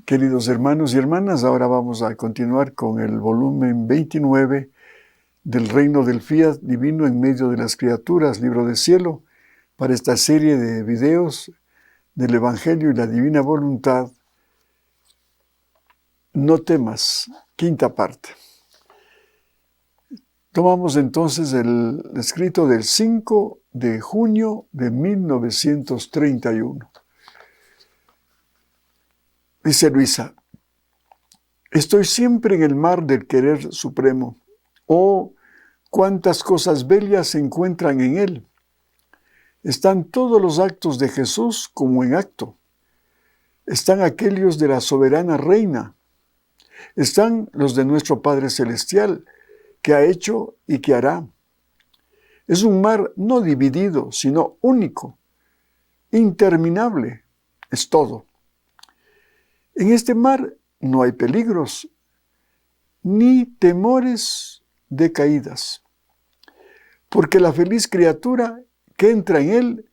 Queridos hermanos y hermanas, ahora vamos a continuar con el volumen 29 del Reino del Fiat Divino en medio de las criaturas, Libro del Cielo, para esta serie de videos del Evangelio y la Divina Voluntad. No temas, quinta parte. Tomamos entonces el escrito del 5 de junio de 1931. Dice Luisa: estoy siempre en el mar del querer supremo. Oh, cuántas cosas bellas se encuentran en él. Están todos los actos de Jesús como en acto. Están aquellos de la soberana reina. Están los de nuestro Padre Celestial, que ha hecho y que hará. Es un mar no dividido, sino único, interminable. Es todo. En este mar no hay peligros, ni temores de caídas, porque la feliz criatura que entra en él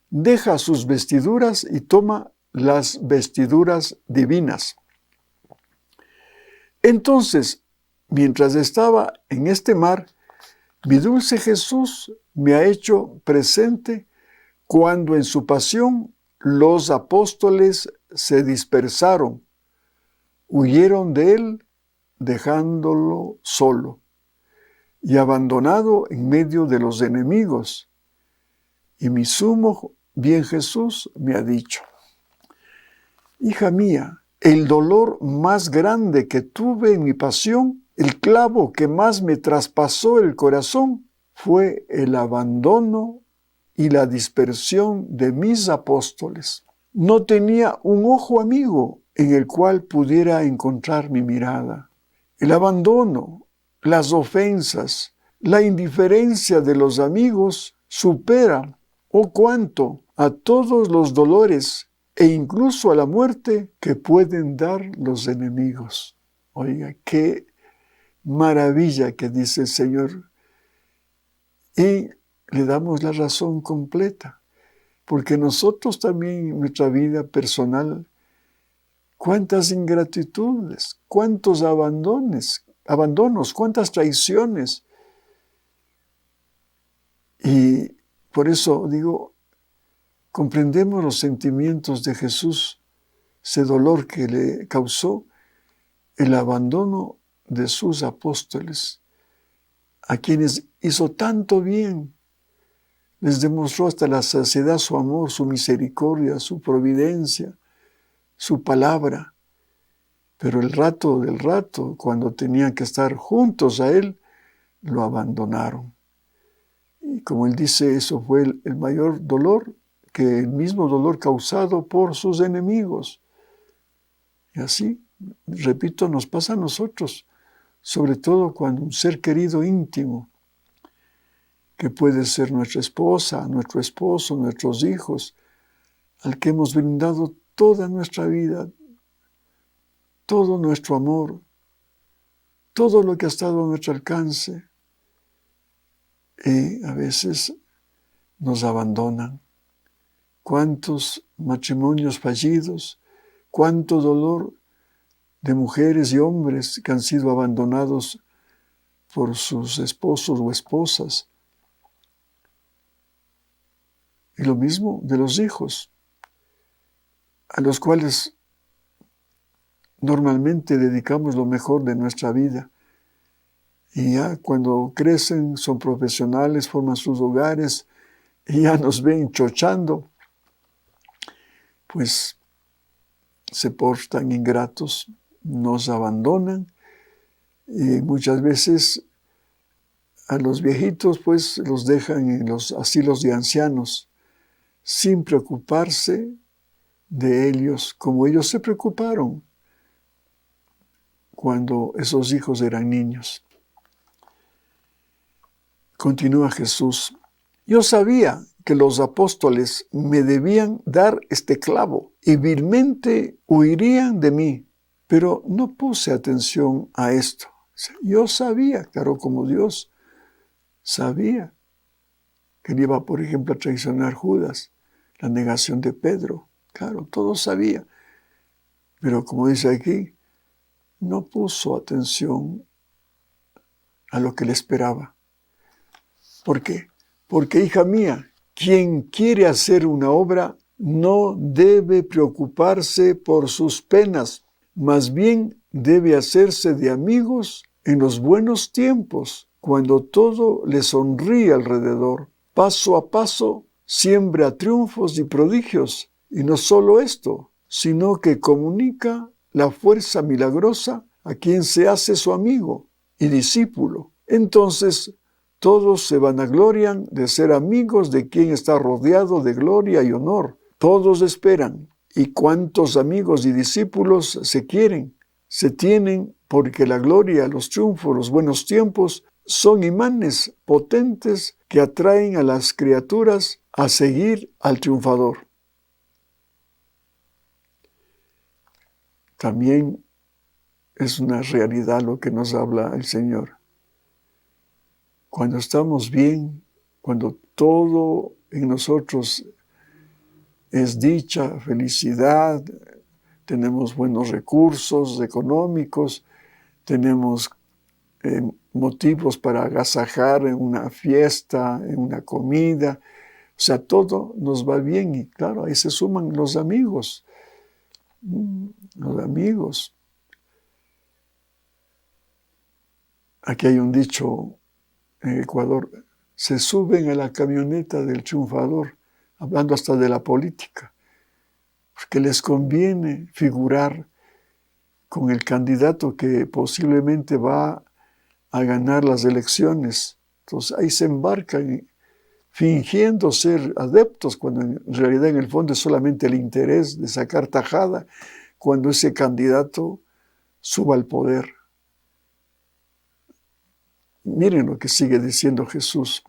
deja sus vestiduras y toma las vestiduras divinas. Entonces, mientras estaba en este mar, mi dulce Jesús me ha hecho presente cuando en su pasión los apóstoles se dispersaron, huyeron de él dejándolo solo y abandonado en medio de los enemigos. Y mi sumo bien Jesús me ha dicho: hija mía, el dolor más grande que tuve en mi pasión, el clavo que más me traspasó el corazón, fue el abandono y la dispersión de mis apóstoles. No tenía un ojo amigo en el cual pudiera encontrar mi mirada. El abandono, las ofensas, la indiferencia de los amigos supera, oh cuánto, a todos los dolores e incluso a la muerte que pueden dar los enemigos. Oiga, qué maravilla que dice el Señor. Y le damos la razón completa, porque nosotros también en nuestra vida personal, cuántas ingratitudes, cuántos abandonos, cuántas traiciones. Y por eso digo, comprendemos los sentimientos de Jesús, ese dolor que le causó el abandono de sus apóstoles, a quienes hizo tanto bien. Les demostró hasta la saciedad su amor, su misericordia, su providencia, su palabra. Pero el rato del rato, cuando tenían que estar juntos a Él, lo abandonaron. Y como Él dice, eso fue el mayor dolor, que el mismo dolor causado por sus enemigos. Y así, repito, nos pasa a nosotros, sobre todo cuando un ser querido íntimo, que puede ser nuestra esposa, nuestro esposo, nuestros hijos, al que hemos brindado toda nuestra vida, todo nuestro amor, todo lo que ha estado a nuestro alcance, y a veces nos abandonan. Cuántos matrimonios fallidos, cuánto dolor de mujeres y hombres que han sido abandonados por sus esposos o esposas. Y lo mismo de los hijos, a los cuales normalmente dedicamos lo mejor de nuestra vida. Y ya cuando crecen, son profesionales, forman sus hogares, y ya nos ven chochando, pues se portan ingratos, nos abandonan, y muchas veces a los viejitos pues los dejan en los asilos de ancianos, sin preocuparse de ellos, como ellos se preocuparon cuando esos hijos eran niños. Continúa Jesús: yo sabía que los apóstoles me debían dar este clavo y vilmente huirían de mí, pero no puse atención a esto. Yo sabía, claro, como Dios sabía que él iba, por ejemplo, a traicionar Judas, la negación de Pedro. Claro, todo sabía. Pero como dice aquí, no puso atención a lo que le esperaba. ¿Por qué? Porque, hija mía, quien quiere hacer una obra no debe preocuparse por sus penas, más bien debe hacerse de amigos en los buenos tiempos, cuando todo le sonríe alrededor. Paso a paso siembra triunfos y prodigios, y no solo esto, sino que comunica la fuerza milagrosa a quien se hace su amigo y discípulo. Entonces, todos se vanaglorian de ser amigos de quien está rodeado de gloria y honor. Todos esperan. ¿Y cuántos amigos y discípulos se quieren? Se tienen porque la gloria, los triunfos, los buenos tiempos son imanes potentes que atraen a las criaturas a seguir al triunfador. También es una realidad lo que nos habla el Señor. Cuando estamos bien, cuando todo en nosotros es dicha, felicidad, tenemos buenos recursos económicos, tenemos motivos para agasajar en una fiesta, en una comida, o sea, todo nos va bien y claro, ahí se suman los amigos. Aquí hay un dicho en Ecuador, se suben a la camioneta del triunfador, hablando hasta de la política, porque les conviene figurar con el candidato que posiblemente va a ganar las elecciones. Entonces ahí se embarcan fingiendo ser adeptos, cuando en realidad en el fondo es solamente el interés de sacar tajada cuando ese candidato suba al poder. Miren lo que sigue diciendo Jesús.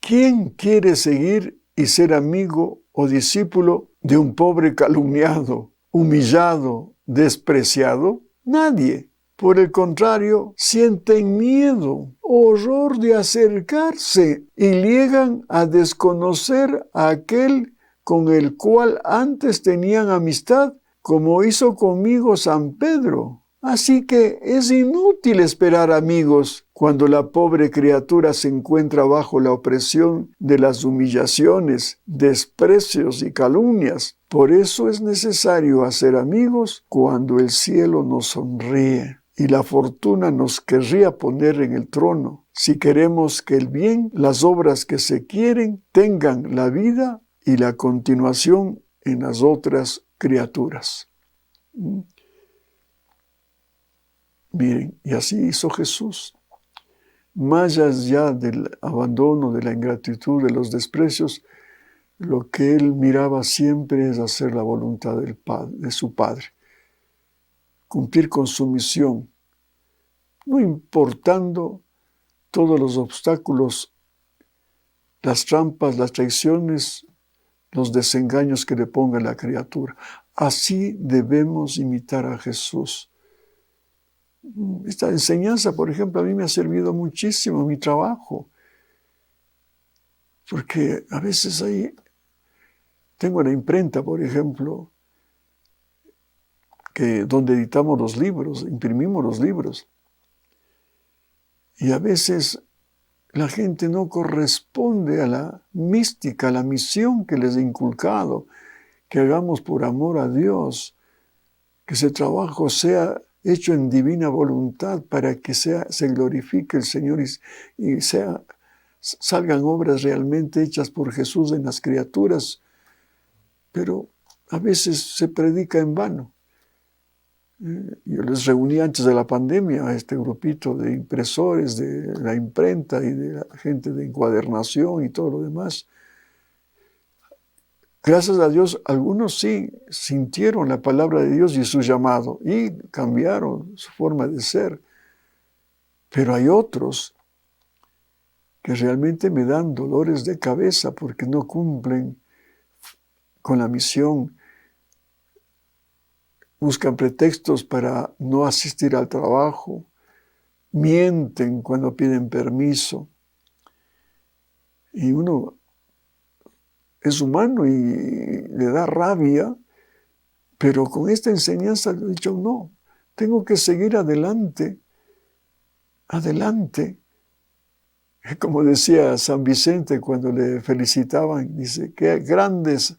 ¿Quién quiere seguir y ser amigo o discípulo de un pobre calumniado, humillado, despreciado? Nadie. Por el contrario, sienten miedo, horror de acercarse y llegan a desconocer a aquel con el cual antes tenían amistad, como hizo conmigo San Pedro. Así que es inútil esperar amigos cuando la pobre criatura se encuentra bajo la opresión de las humillaciones, desprecios y calumnias. Por eso es necesario hacer amigos cuando el cielo nos sonríe y la fortuna nos querría poner en el trono. Si queremos que el bien, las obras que se quieren, tengan la vida y la continuación en las otras criaturas. Miren, y así hizo Jesús. Más allá del abandono, de la ingratitud, de los desprecios, lo que él miraba siempre es hacer la voluntad del Padre, de su Padre. Cumplir con su misión, no importando todos los obstáculos, las trampas, las traiciones, los desengaños que le ponga la criatura. Así debemos imitar a Jesús. Esta enseñanza, por ejemplo, a mí me ha servido muchísimo en mi trabajo, porque a veces ahí tengo la imprenta, por ejemplo, donde editamos los libros, imprimimos los libros, y a veces la gente no corresponde a la mística, a la misión que les he inculcado, que hagamos por amor a Dios, que ese trabajo sea hecho en divina voluntad para que se glorifique el Señor y salgan obras realmente hechas por Jesús en las criaturas. Pero a veces se predica en vano. Yo les reuní antes de la pandemia a este grupito de impresores de la imprenta y de la gente de encuadernación y todo lo demás. Gracias a Dios, algunos sí sintieron la palabra de Dios y su llamado y cambiaron su forma de ser. Pero hay otros que realmente me dan dolores de cabeza porque no cumplen con la misión. Buscan pretextos para no asistir al trabajo, mienten cuando piden permiso. Y uno es humano y le da rabia Pero con esta enseñanza he dicho, no, tengo que seguir adelante, adelante. Como decía San Vicente cuando le felicitaban, dice, qué grande es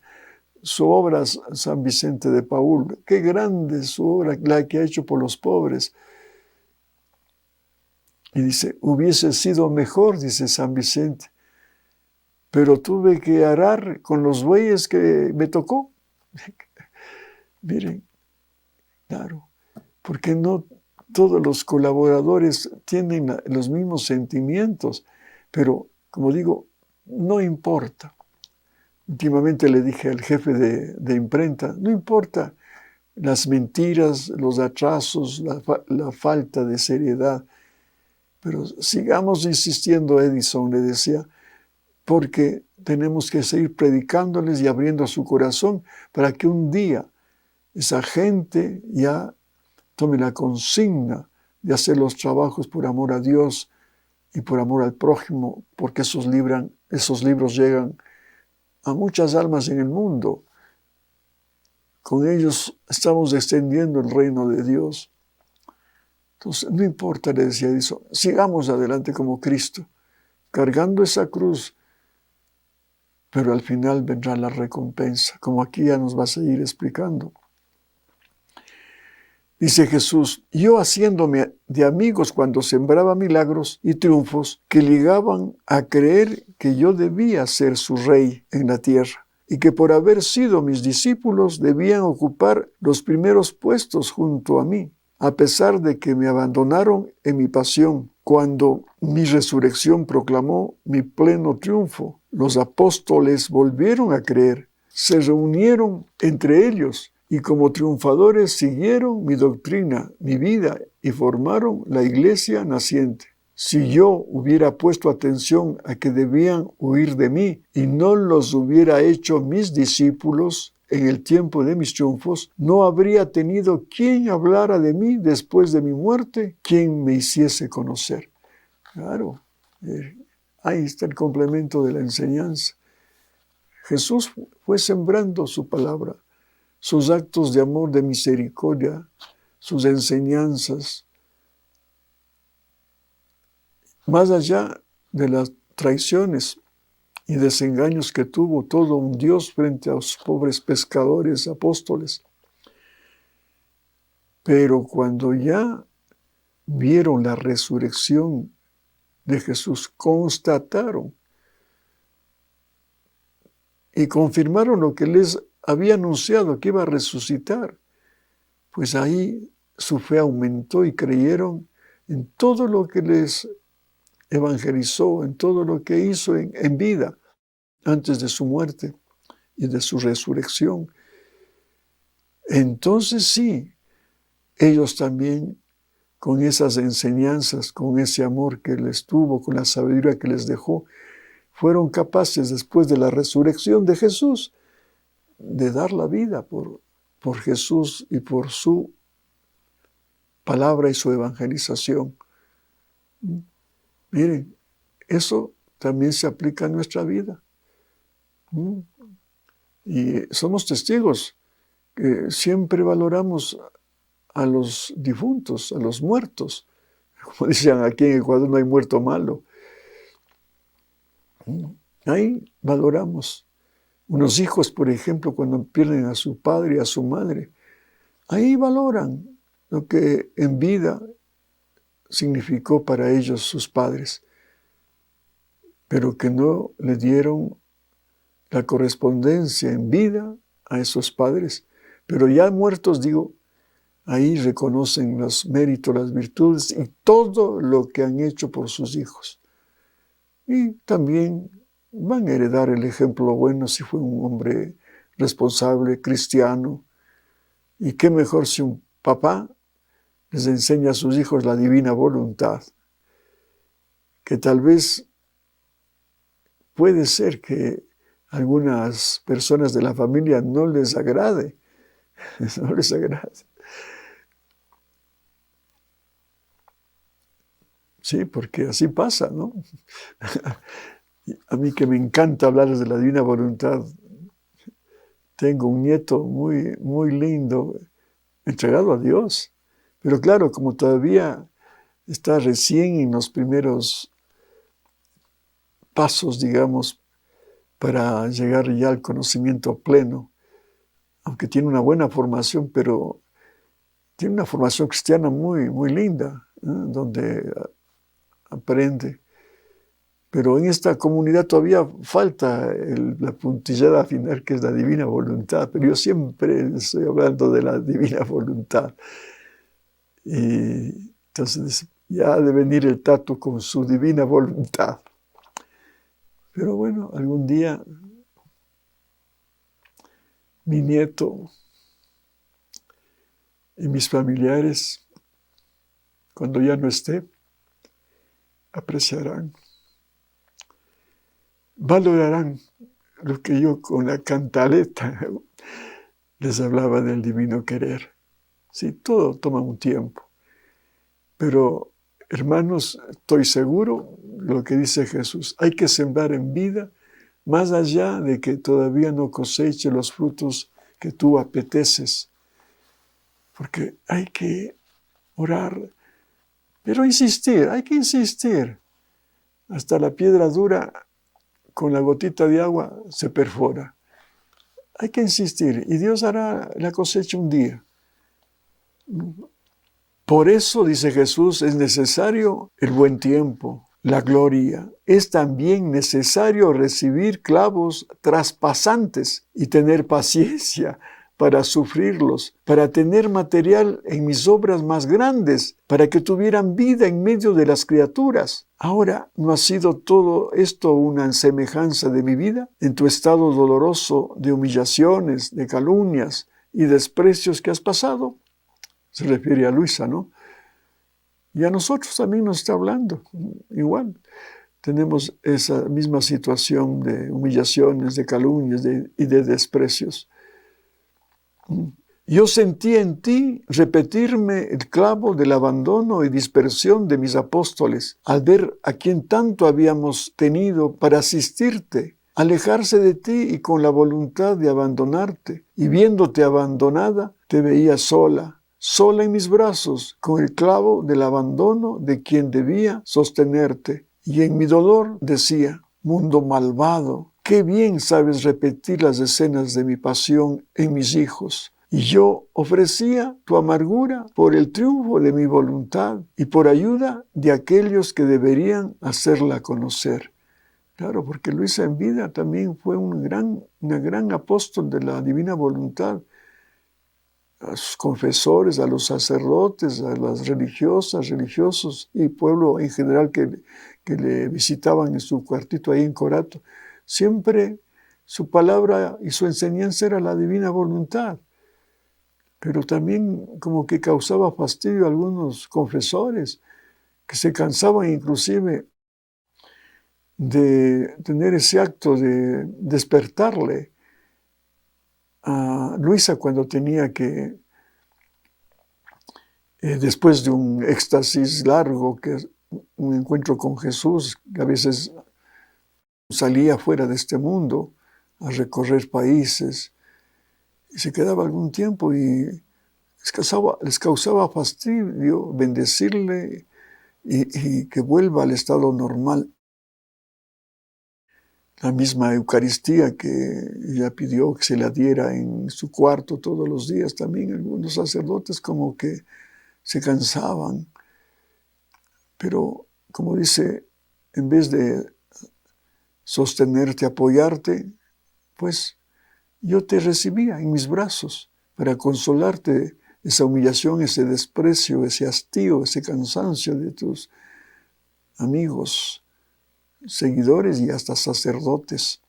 su obra, San Vicente de Paúl, qué grande es su obra, la que ha hecho por los pobres. Y dice, hubiese sido mejor, dice San Vicente, pero tuve que arar con los bueyes que me tocó. Miren, claro, porque no todos los colaboradores tienen los mismos sentimientos, pero como digo, no importa. Últimamente le dije al jefe de imprenta, no importa las mentiras, los atrasos, la falta de seriedad, pero sigamos insistiendo, Edison le decía, porque tenemos que seguir predicándoles y abriendo su corazón para que un día esa gente ya tome la consigna de hacer los trabajos por amor a Dios y por amor al prójimo, porque esos libros llegan a muchas almas en el mundo. Con ellos estamos extendiendo el reino de Dios. Entonces, no importa, le decía eso, sigamos adelante como Cristo, cargando esa cruz, pero al final vendrá la recompensa, como aquí ya nos va a seguir explicando. Dice Jesús, yo haciéndome de amigos cuando sembraba milagros y triunfos que llegaban a creer que yo debía ser su rey en la tierra y que por haber sido mis discípulos debían ocupar los primeros puestos junto a mí, a pesar de que me abandonaron en mi pasión. Cuando mi resurrección proclamó mi pleno triunfo, los apóstoles volvieron a creer, se reunieron entre ellos y como triunfadores siguieron mi doctrina, mi vida y formaron la iglesia naciente. Si yo hubiera puesto atención a que debían huir de mí y no los hubiera hecho mis discípulos en el tiempo de mis triunfos, no habría tenido quien hablara de mí después de mi muerte, quien me hiciese conocer. Claro, ahí está el complemento de la enseñanza. Jesús fue sembrando su palabra, sus actos de amor, de misericordia, sus enseñanzas, más allá de las traiciones y desengaños que tuvo todo un Dios frente a los pobres pescadores, apóstoles. Pero cuando ya vieron la resurrección de Jesús, constataron y confirmaron lo que les había anunciado, que iba a resucitar, pues ahí su fe aumentó y creyeron en todo lo que les evangelizó, en todo lo que hizo en vida, antes de su muerte y de su resurrección. Entonces sí, ellos también, con esas enseñanzas, con ese amor que les tuvo, con la sabiduría que les dejó, fueron capaces, después de la resurrección de Jesús, de dar la vida por Jesús y por su palabra y su evangelización. Miren, eso también se aplica a nuestra vida. Y somos testigos que siempre valoramos a los difuntos, a los muertos. Como decían aquí en Ecuador, no hay muerto malo. Ahí valoramos. Unos hijos, por ejemplo, cuando pierden a su padre y a su madre, ahí valoran lo que en vida significó para ellos sus padres, pero que no le dieron la correspondencia en vida a esos padres. Pero ya muertos, digo, ahí reconocen los méritos, las virtudes y todo lo que han hecho por sus hijos. Y también van a heredar el ejemplo bueno si fue un hombre responsable, cristiano. Y qué mejor si un papá les enseña a sus hijos la divina voluntad, que tal vez puede ser que algunas personas de la familia no les agrade, no les agrade. Sí, porque así pasa, ¿no? A mí que me encanta hablar de la divina voluntad, tengo un nieto muy, muy lindo, entregado a Dios. Pero claro, como todavía está recién en los primeros pasos, digamos, para llegar ya al conocimiento pleno, aunque tiene una buena formación, pero tiene una formación cristiana muy, muy linda, donde aprende. Pero en esta comunidad todavía falta la puntillada final, que es la divina voluntad. Pero yo siempre estoy hablando de la divina voluntad. Y entonces ya ha de venir el Tato con su divina voluntad. Pero bueno, algún día mi nieto y mis familiares, cuando ya no esté, apreciarán, valorarán lo que yo con la cantaleta les hablaba del divino querer. Sí, todo toma un tiempo. Pero, hermanos, estoy seguro de lo que dice Jesús. Hay que sembrar en vida, más allá de que todavía no coseche los frutos que tú apeteces. Porque hay que orar, pero insistir, hay que insistir. Hasta la piedra dura, con la gotita de agua, se perfora. Hay que insistir, y Dios hará la cosecha un día. Por eso, dice Jesús, es necesario el buen tiempo, la gloria. Es también necesario recibir clavos traspasantes y tener paciencia para sufrirlos, para tener material en mis obras más grandes, para que tuvieran vida en medio de las criaturas. Ahora, ¿no ha sido todo esto una semejanza de mi vida? En tu estado doloroso de humillaciones, de calumnias y desprecios que has pasado. Se refiere a Luisa, ¿no? Y a nosotros también nos está hablando, igual. Tenemos esa misma situación de humillaciones, de calumnias y de desprecios. Yo sentí en ti repetirme el clavo del abandono y dispersión de mis apóstoles, al ver a quien tanto habíamos tenido para asistirte, alejarse de ti y con la voluntad de abandonarte, y viéndote abandonada, te veía sola en mis brazos, con el clavo del abandono de quien debía sostenerte. Y en mi dolor decía, mundo malvado, qué bien sabes repetir las escenas de mi pasión en mis hijos. Y yo ofrecía tu amargura por el triunfo de mi voluntad y por ayuda de aquellos que deberían hacerla conocer. Claro, porque Luisa en vida también fue una gran apóstol de la divina voluntad. A sus confesores, a los sacerdotes, a las religiosas, religiosos y pueblo en general que le visitaban en su cuartito ahí en Corato. Siempre su palabra y su enseñanza era la divina voluntad. Pero también como que causaba fastidio a algunos confesores que se cansaban inclusive de tener ese acto de despertarle a Luisa cuando tenía que, después de un éxtasis largo, que es un encuentro con Jesús, que a veces salía fuera de este mundo a recorrer países, y se quedaba algún tiempo y les causaba fastidio bendecirle y que vuelva al estado normal. La misma Eucaristía que ella pidió que se la diera en su cuarto todos los días, también algunos sacerdotes como que se cansaban. Pero, como dice, en vez de sostenerte, apoyarte, pues yo te recibía en mis brazos para consolarte esa humillación, ese desprecio, ese hastío, ese cansancio de tus amigos, seguidores y hasta sacerdotes.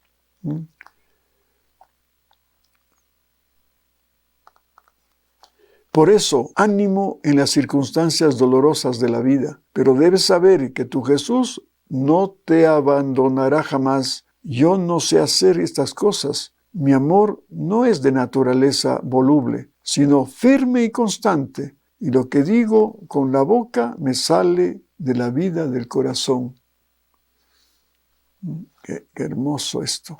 Por eso, ánimo en las circunstancias dolorosas de la vida, pero debes saber que tu Jesús no te abandonará jamás. Yo no sé hacer estas cosas. Mi amor no es de naturaleza voluble, sino firme y constante, y lo que digo con la boca me sale de la vida del corazón. Qué hermoso esto.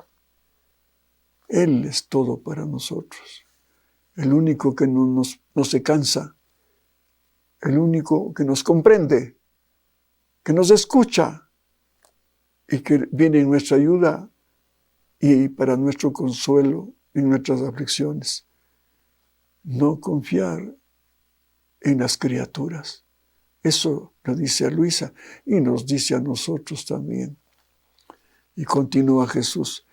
Él es todo para nosotros. El único que no se cansa. El único que nos comprende, que nos escucha y que viene en nuestra ayuda y para nuestro consuelo en nuestras aflicciones. No confiar en las criaturas. Eso lo dice a Luisa y nos dice a nosotros también. Y continúa Jesús.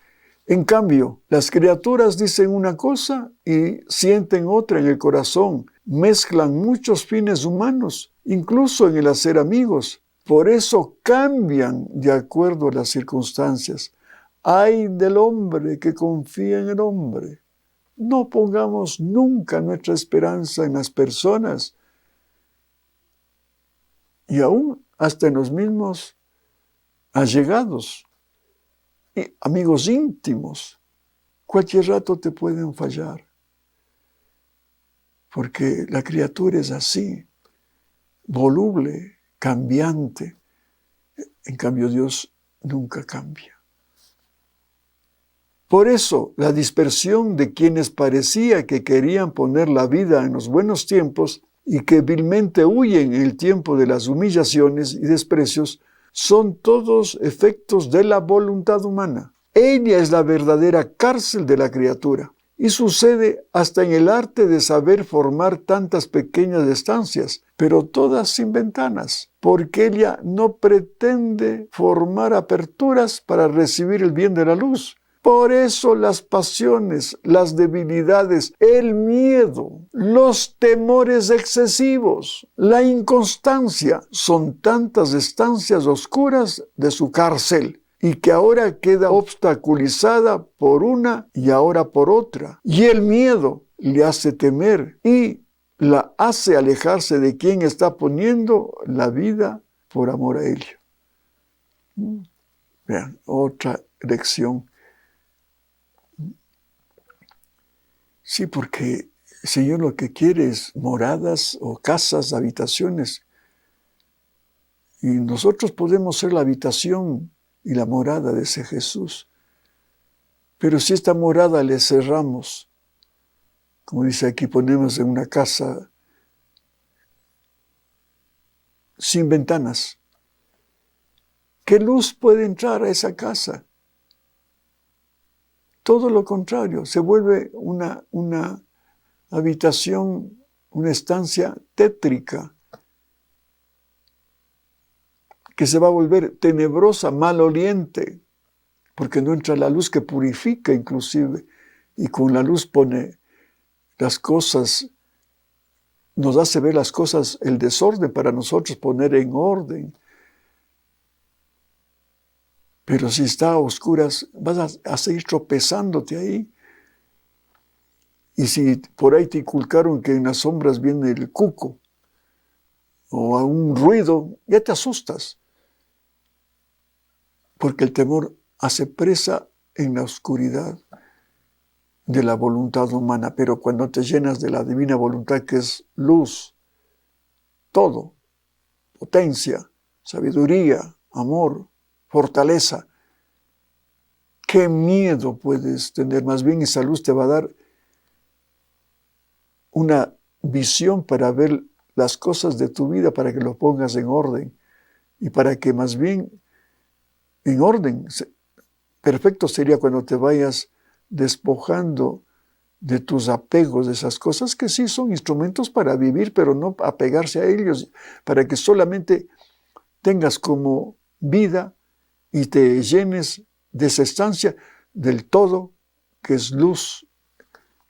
En cambio, las criaturas dicen una cosa y sienten otra en el corazón. Mezclan muchos fines humanos, incluso en el hacer amigos. Por eso cambian de acuerdo a las circunstancias. Ay del hombre que confía en el hombre. No pongamos nunca nuestra esperanza en las personas. Y aún hasta en los mismos allegados. Y amigos íntimos, cualquier rato te pueden fallar, porque la criatura es así, voluble, cambiante. En cambio, Dios nunca cambia. Por eso, la dispersión de quienes parecía que querían poner la vida en los buenos tiempos y que vilmente huyen en el tiempo de las humillaciones y desprecios, son todos efectos de la voluntad humana. Ella es la verdadera cárcel de la criatura y sucede hasta en el arte de saber formar tantas pequeñas estancias, pero todas sin ventanas, porque ella no pretende formar aperturas para recibir el bien de la luz. Por eso las pasiones, las debilidades, el miedo, los temores excesivos, la inconstancia, son tantas estancias oscuras de su cárcel y que ahora queda obstaculizada por una y ahora por otra. Y el miedo le hace temer y la hace alejarse de quien está poniendo la vida por amor a ello. Vean, otra lección. Sí, porque el Señor lo que quiere es moradas o casas, habitaciones. Y nosotros podemos ser la habitación y la morada de ese Jesús. Pero si esta morada le cerramos, como dice aquí, ponemos en una casa sin ventanas, ¿qué luz puede entrar a esa casa? Todo lo contrario, se vuelve una habitación, una estancia tétrica, que se va a volver tenebrosa, maloliente, porque no entra la luz que purifica inclusive, y con la luz pone las cosas, nos hace ver las cosas, el desorden para nosotros poner en orden. Pero si está a oscuras, vas a seguir tropezándote ahí. Y si por ahí te inculcaron que en las sombras viene el cuco o a un ruido, ya te asustas. Porque el temor hace presa en la oscuridad de la voluntad humana. Pero cuando te llenas de la divina voluntad, que es luz, todo, potencia, sabiduría, amor, fortaleza, ¿qué miedo puedes tener? Más bien esa luz te va a dar una visión para ver las cosas de tu vida, para que lo pongas en orden y para que más bien en orden, perfecto sería cuando te vayas despojando de tus apegos, de esas cosas que sí son instrumentos para vivir, pero no apegarse a ellos, para que solamente tengas como vida y te llenes de esa estancia del todo, que es luz,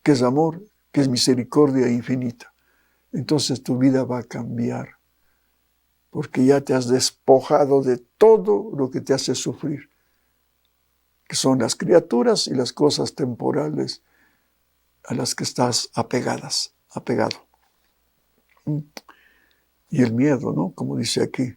que es amor, que es misericordia infinita. Entonces tu vida va a cambiar, porque ya te has despojado de todo lo que te hace sufrir, que son las criaturas y las cosas temporales a las que estás apegado. Y el miedo, ¿no? Como dice aquí.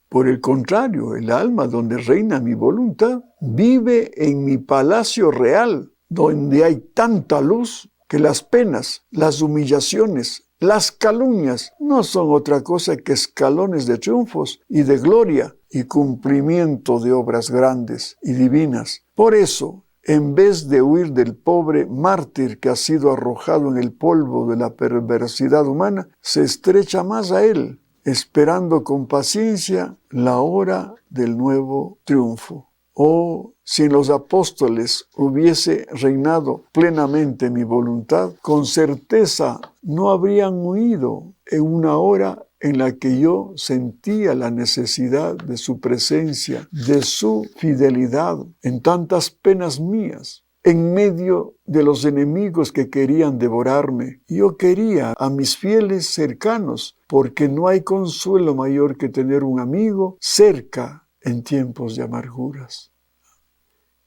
Por el contrario, el alma donde reina mi voluntad vive en mi palacio real, donde hay tanta luz que las penas, las humillaciones, las calumnias no son otra cosa que escalones de triunfos y de gloria y cumplimiento de obras grandes y divinas. Por eso, en vez de huir del pobre mártir que ha sido arrojado en el polvo de la perversidad humana, se estrecha más a él, esperando con paciencia la hora del nuevo triunfo. Oh, si en los apóstoles hubiese reinado plenamente mi voluntad, con certeza no habrían huido en una hora en la que yo sentía la necesidad de su presencia, de su fidelidad en tantas penas mías. En medio de los enemigos que querían devorarme, yo quería a mis fieles cercanos, porque no hay consuelo mayor que tener un amigo cerca en tiempos de amarguras.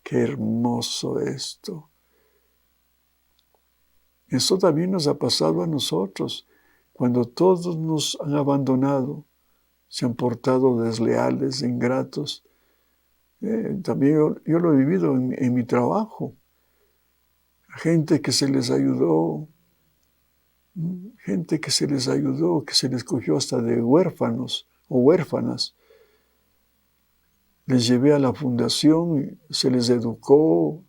¡Qué hermoso esto! Eso también nos ha pasado a nosotros. Cuando todos nos han abandonado, se han portado desleales, ingratos. También yo lo he vivido en mi trabajo. Gente que se les ayudó, que se les cogió hasta de huérfanos o huérfanas. Les llevé a la fundación, se les educó,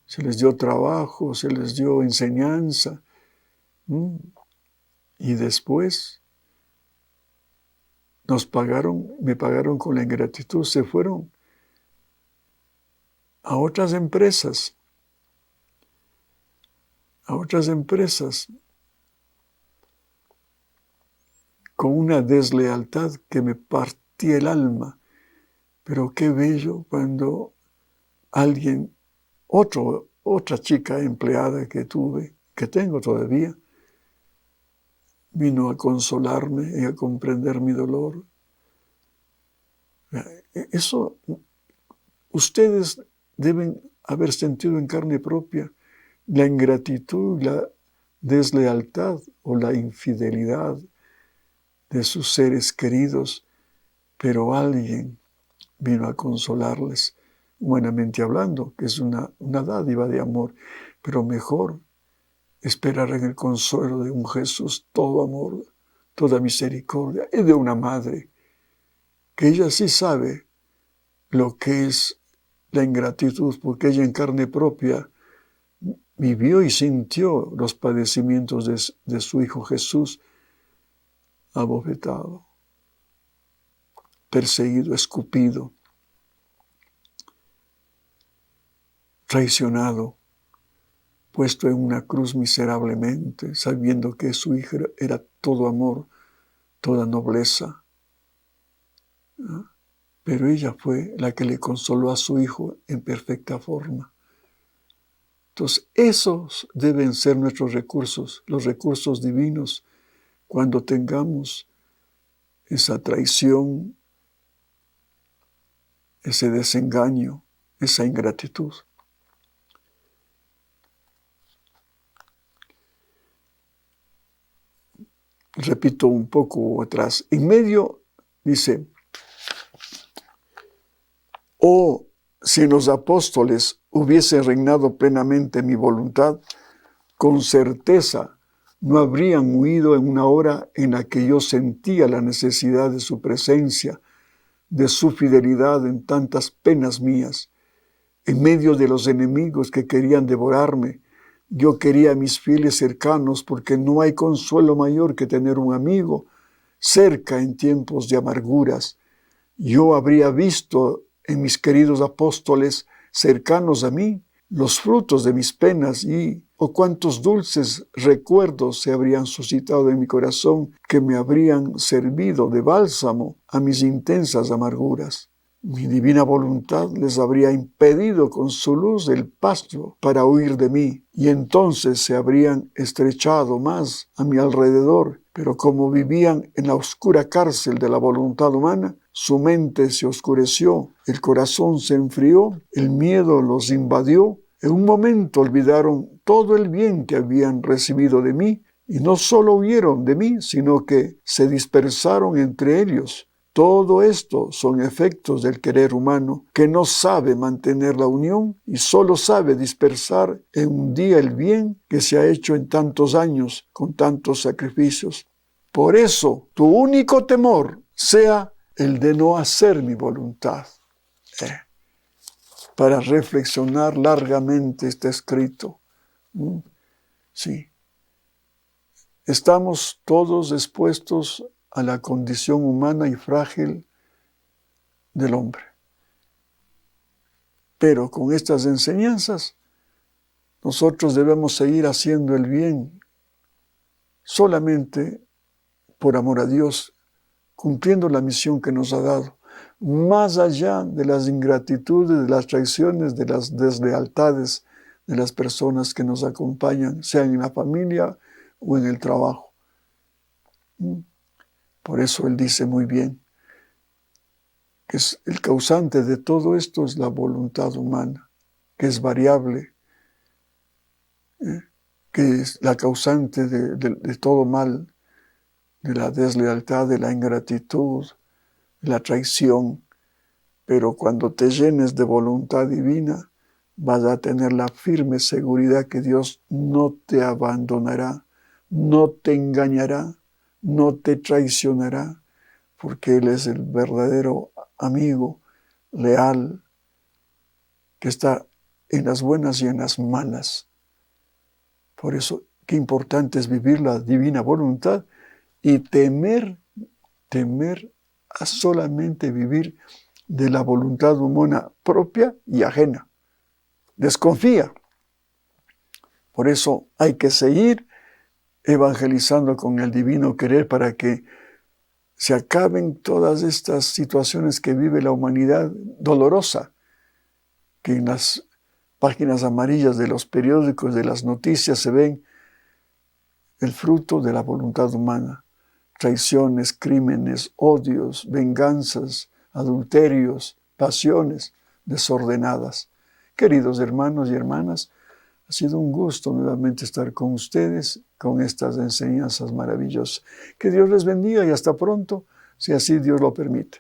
se les dio trabajo, se les dio enseñanza. Y después me pagaron con la ingratitud, se fueron a otras empresas, con una deslealtad que me partía el alma. Pero qué bello cuando alguien, otra chica empleada que tengo todavía, vino a consolarme y a comprender mi dolor. Eso, ustedes deben haber sentido en carne propia la ingratitud, la deslealtad o la infidelidad de sus seres queridos, pero alguien vino a consolarles, humanamente hablando, que es una dádiva de amor, pero mejor esperar en el consuelo de un Jesús todo amor, toda misericordia, y de una madre, que ella sí sabe lo que es la ingratitud, porque ella en carne propia vivió y sintió los padecimientos de su Hijo Jesús, abofetado, perseguido, escupido, traicionado, puesto en una cruz miserablemente, sabiendo que su Hijo era todo amor, toda nobleza. Pero ella fue la que le consoló a su Hijo en perfecta forma. Entonces, esos deben ser nuestros recursos, los recursos divinos, cuando tengamos esa traición, ese desengaño, esa ingratitud. Repito un poco atrás. En medio dice, oh, si en los apóstoles hubiese reinado plenamente mi voluntad, con certeza no habrían huido en una hora en la que yo sentía la necesidad de su presencia, de su fidelidad en tantas penas mías. En medio de los enemigos que querían devorarme, yo quería a mis fieles cercanos, porque no hay consuelo mayor que tener un amigo cerca en tiempos de amarguras. Yo habría visto en mis queridos apóstoles cercanos a mí los frutos de mis penas y cuántos dulces recuerdos se habrían suscitado en mi corazón que me habrían servido de bálsamo a mis intensas amarguras. Mi divina voluntad les habría impedido con su luz el paso para huir de mí, y entonces se habrían estrechado más a mi alrededor, pero como vivían en la oscura cárcel de la voluntad humana, su mente se oscureció, el corazón se enfrió, el miedo los invadió. En un momento olvidaron todo el bien que habían recibido de mí, y no solo huyeron de mí, sino que se dispersaron entre ellos. Todo esto son efectos del querer humano, que no sabe mantener la unión y solo sabe dispersar en un día el bien que se ha hecho en tantos años, con tantos sacrificios. Por eso, tu único temor sea el de no hacer mi voluntad. para reflexionar largamente está escrito. Sí. Estamos todos expuestos a la condición humana y frágil del hombre. Pero con estas enseñanzas, nosotros debemos seguir haciendo el bien solamente por amor a Dios, cumpliendo la misión que nos ha dado, más allá de las ingratitudes, de las traiciones, de las deslealtades de las personas que nos acompañan, sea en la familia o en el trabajo. Por eso él dice muy bien que el causante de todo esto es la voluntad humana, que es variable, que es la causante de todo mal, de la deslealtad, de la ingratitud, de la traición. Pero cuando te llenes de voluntad divina, vas a tener la firme seguridad que Dios no te abandonará, no te engañará, no te traicionará, porque Él es el verdadero amigo, leal, que está en las buenas y en las malas. Por eso, qué importante es vivir la divina voluntad y temer a solamente vivir de la voluntad humana propia y ajena. Desconfía. Por eso hay que seguir evangelizando con el divino querer para que se acaben todas estas situaciones que vive la humanidad dolorosa, que en las páginas amarillas de los periódicos, de las noticias, se ven el fruto de la voluntad humana. Traiciones, crímenes, odios, venganzas, adulterios, pasiones desordenadas. Queridos hermanos y hermanas, ha sido un gusto nuevamente estar con ustedes con estas enseñanzas maravillosas. Que Dios les bendiga y hasta pronto, si así Dios lo permite.